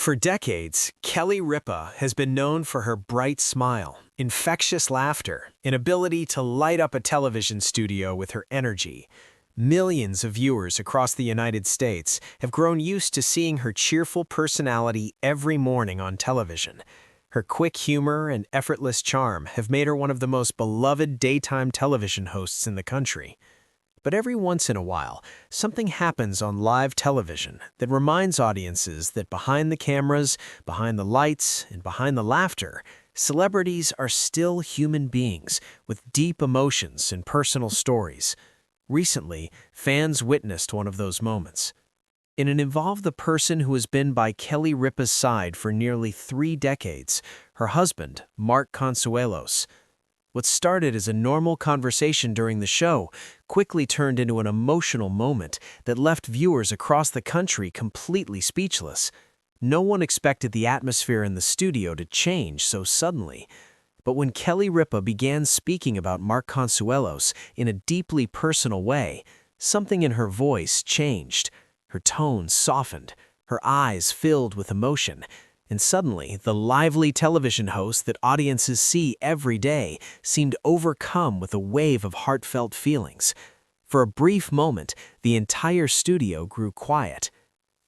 For decades, Kelly Ripa has been known for her bright smile, infectious laughter, and ability to light up a television studio with her energy. Millions of viewers across the United States have grown used to seeing her cheerful personality every morning on television. Her quick humor and effortless charm have made her one of the most beloved daytime television hosts in the country. But every once in a while, something happens on live television that reminds audiences that behind the cameras, behind the lights, and behind the laughter, celebrities are still human beings with deep emotions and personal stories. Recently, fans witnessed one of those moments. And it involved the person who has been by Kelly Ripa's side for nearly 3 decades, her husband, Mark Consuelos. What started as a normal conversation during the show quickly turned into an emotional moment that left viewers across the country completely speechless. No one expected the atmosphere in the studio to change so suddenly. But when Kelly Ripa began speaking about Mark Consuelos in a deeply personal way, something in her voice changed. Her tone softened, her eyes filled with emotion. And suddenly, the lively television host that audiences see every day seemed overcome with a wave of heartfelt feelings. For a brief moment, the entire studio grew quiet.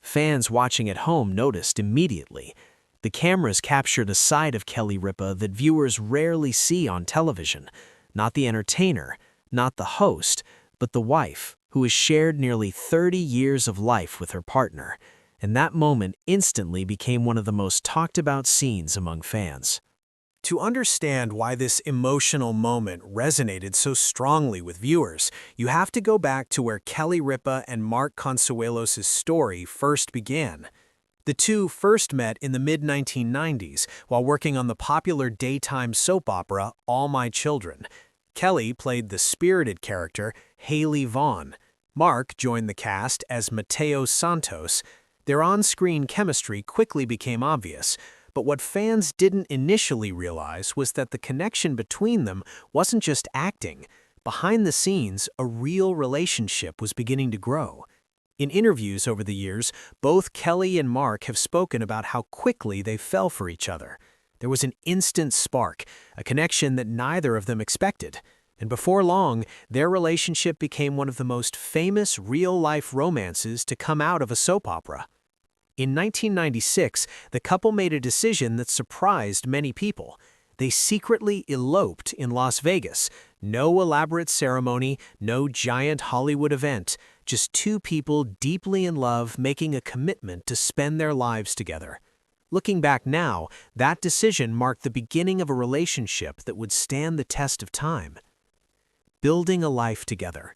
Fans watching at home noticed immediately. The cameras captured a side of Kelly Ripa that viewers rarely see on television. Not the entertainer, not the host, but the wife, who has shared nearly 30 years of life with her partner. And that moment instantly became one of the most talked about scenes among fans. To understand why this emotional moment resonated so strongly with viewers, you have to go back to where Kelly Ripa and Mark Consuelos' story first began. The two first met in the mid-1990s while working on the popular daytime soap opera All My Children. Kelly played the spirited character Haley Vaughn. Mark joined the cast as Mateo Santos. Their on-screen chemistry quickly became obvious, but what fans didn't initially realize was that the connection between them wasn't just acting. Behind the scenes, a real relationship was beginning to grow. In interviews over the years, both Kelly and Mark have spoken about how quickly they fell for each other. There was an instant spark, a connection that neither of them expected. And before long, their relationship became one of the most famous real-life romances to come out of a soap opera. In 1996, the couple made a decision that surprised many people. They secretly eloped in Las Vegas. No elaborate ceremony, no giant Hollywood event, just two people deeply in love making a commitment to spend their lives together. Looking back now, that decision marked the beginning of a relationship that would stand the test of time. Building a life together.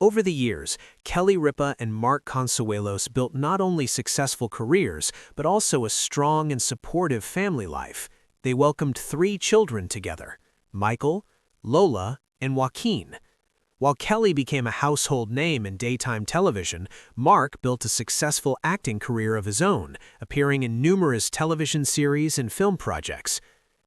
Over the years, Kelly Ripa and Mark Consuelos built not only successful careers, but also a strong and supportive family life. They welcomed 3 children together, Michael, Lola, and Joaquin. While Kelly became a household name in daytime television, Mark built a successful acting career of his own, appearing in numerous television series and film projects.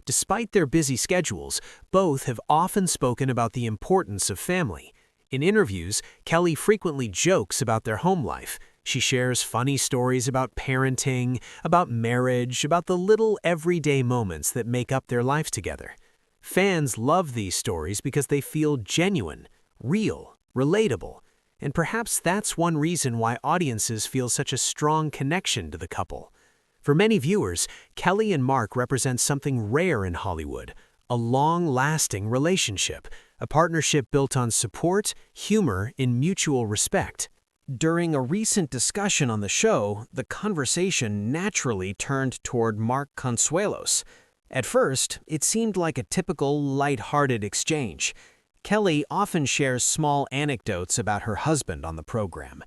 Despite their busy schedules, both have often spoken about the importance of family. In interviews, Kelly frequently jokes about their home life. She shares funny stories about parenting, about marriage, about the little everyday moments that make up their life together. Fans love these stories because they feel genuine, real, relatable, and perhaps that's one reason why audiences feel such a strong connection to the couple. For many viewers, Kelly and Mark represent something rare in Hollywood, a long-lasting relationship, a partnership built on support, humor, and mutual respect. During a recent discussion on the show, the conversation naturally turned toward Mark Consuelos. At first, it seemed like a typical, light-hearted exchange. Kelly often shares small anecdotes about her husband on the program.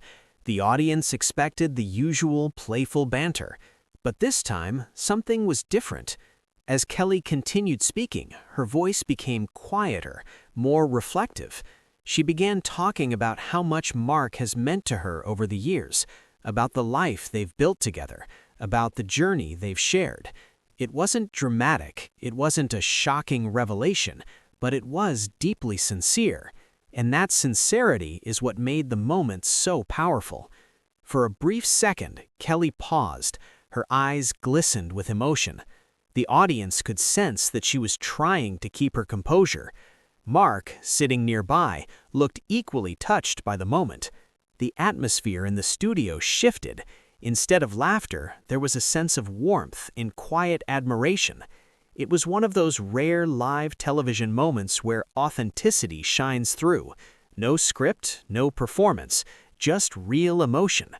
The audience expected the usual playful banter. But this time, something was different. As Kelly continued speaking, her voice became quieter, more reflective. She began talking about how much Mark has meant to her over the years, about the life they've built together, about the journey they've shared. It wasn't dramatic, it wasn't a shocking revelation, but it was deeply sincere. And that sincerity is what made the moment so powerful. For a brief second, Kelly paused. Her eyes glistened with emotion. The audience could sense that she was trying to keep her composure. Mark, sitting nearby, looked equally touched by the moment. The atmosphere in the studio shifted. Instead of laughter, there was a sense of warmth and quiet admiration. It was one of those rare live television moments where authenticity shines through. No script, no performance, just real emotion.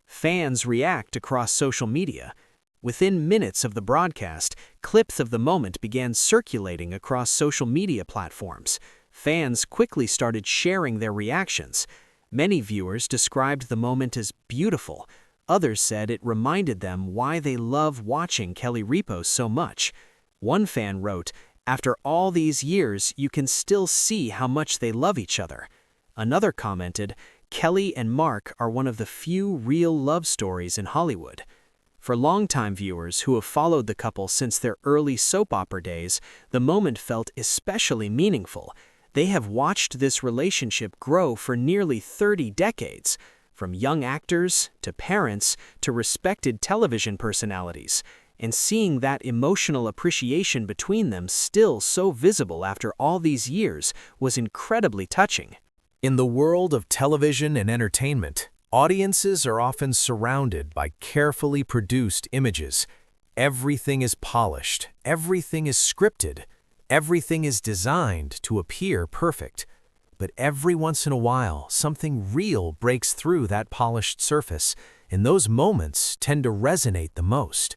Fans react across social media. Within minutes of the broadcast, clips of the moment began circulating across social media platforms. Fans quickly started sharing their reactions. Many viewers described the moment as beautiful. Others said it reminded them why they love watching Kelly Ripa so much. One fan wrote, "After all these years, you can still see how much they love each other." Another commented, "Kelly and Mark are one of the few real love stories in Hollywood." For longtime viewers who have followed the couple since their early soap opera days, the moment felt especially meaningful. They have watched this relationship grow for nearly 30 decades, from young actors to parents to respected television personalities, and seeing that emotional appreciation between them still so visible after all these years was incredibly touching. In the world of television and entertainment, audiences are often surrounded by carefully produced images. Everything is polished, everything is scripted, everything is designed to appear perfect. But every once in a while, something real breaks through that polished surface, and those moments tend to resonate the most.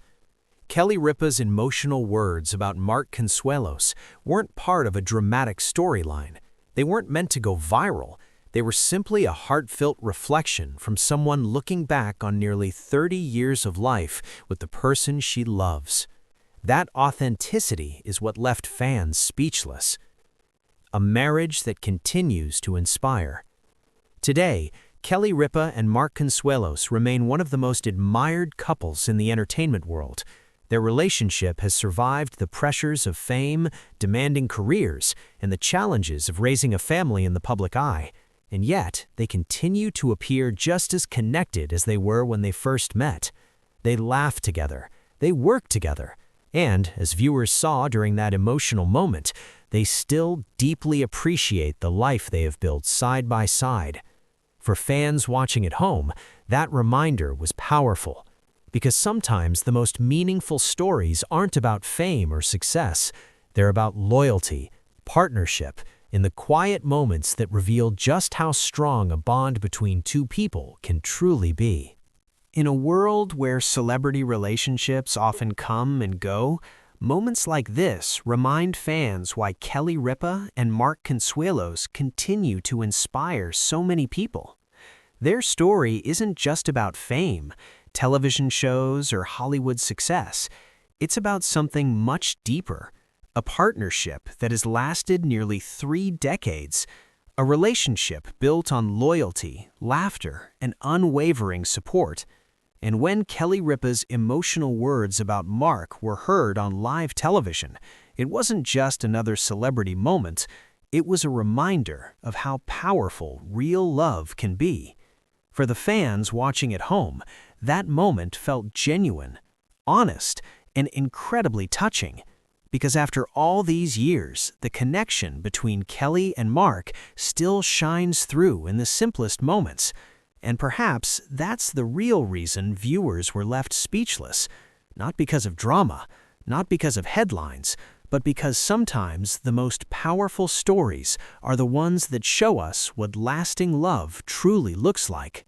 Kelly Ripa's emotional words about Mark Consuelos weren't part of a dramatic storyline. They weren't meant to go viral. They were simply a heartfelt reflection from someone looking back on nearly 30 years of life with the person she loves. That authenticity is what left fans speechless. A marriage that continues to inspire. Today, Kelly Ripa and Mark Consuelos remain one of the most admired couples in the entertainment world. Their relationship has survived the pressures of fame, demanding careers, and the challenges of raising a family in the public eye. And yet, they continue to appear just as connected as they were when they first met. They laugh together, they work together, and, as viewers saw during that emotional moment, they still deeply appreciate the life they have built side by side. For fans watching at home, that reminder was powerful, because sometimes the most meaningful stories aren't about fame or success. They're about loyalty, partnership, in the quiet moments that reveal just how strong a bond between two people can truly be. In a world where celebrity relationships often come and go, moments like this remind fans why Kelly Ripa and Mark Consuelos continue to inspire so many people. Their story isn't just about fame, television shows, or Hollywood success. It's about something much deeper. A partnership that has lasted nearly 3 decades, a relationship built on loyalty, laughter, and unwavering support. And when Kelly Ripa's emotional words about Mark were heard on live television, it wasn't just another celebrity moment, it was a reminder of how powerful real love can be. For the fans watching at home, that moment felt genuine, honest, and incredibly touching. Because after all these years, the connection between Kelly and Mark still shines through in the simplest moments. And perhaps that's the real reason viewers were left speechless. Not because of drama, not because of headlines, but because sometimes the most powerful stories are the ones that show us what lasting love truly looks like.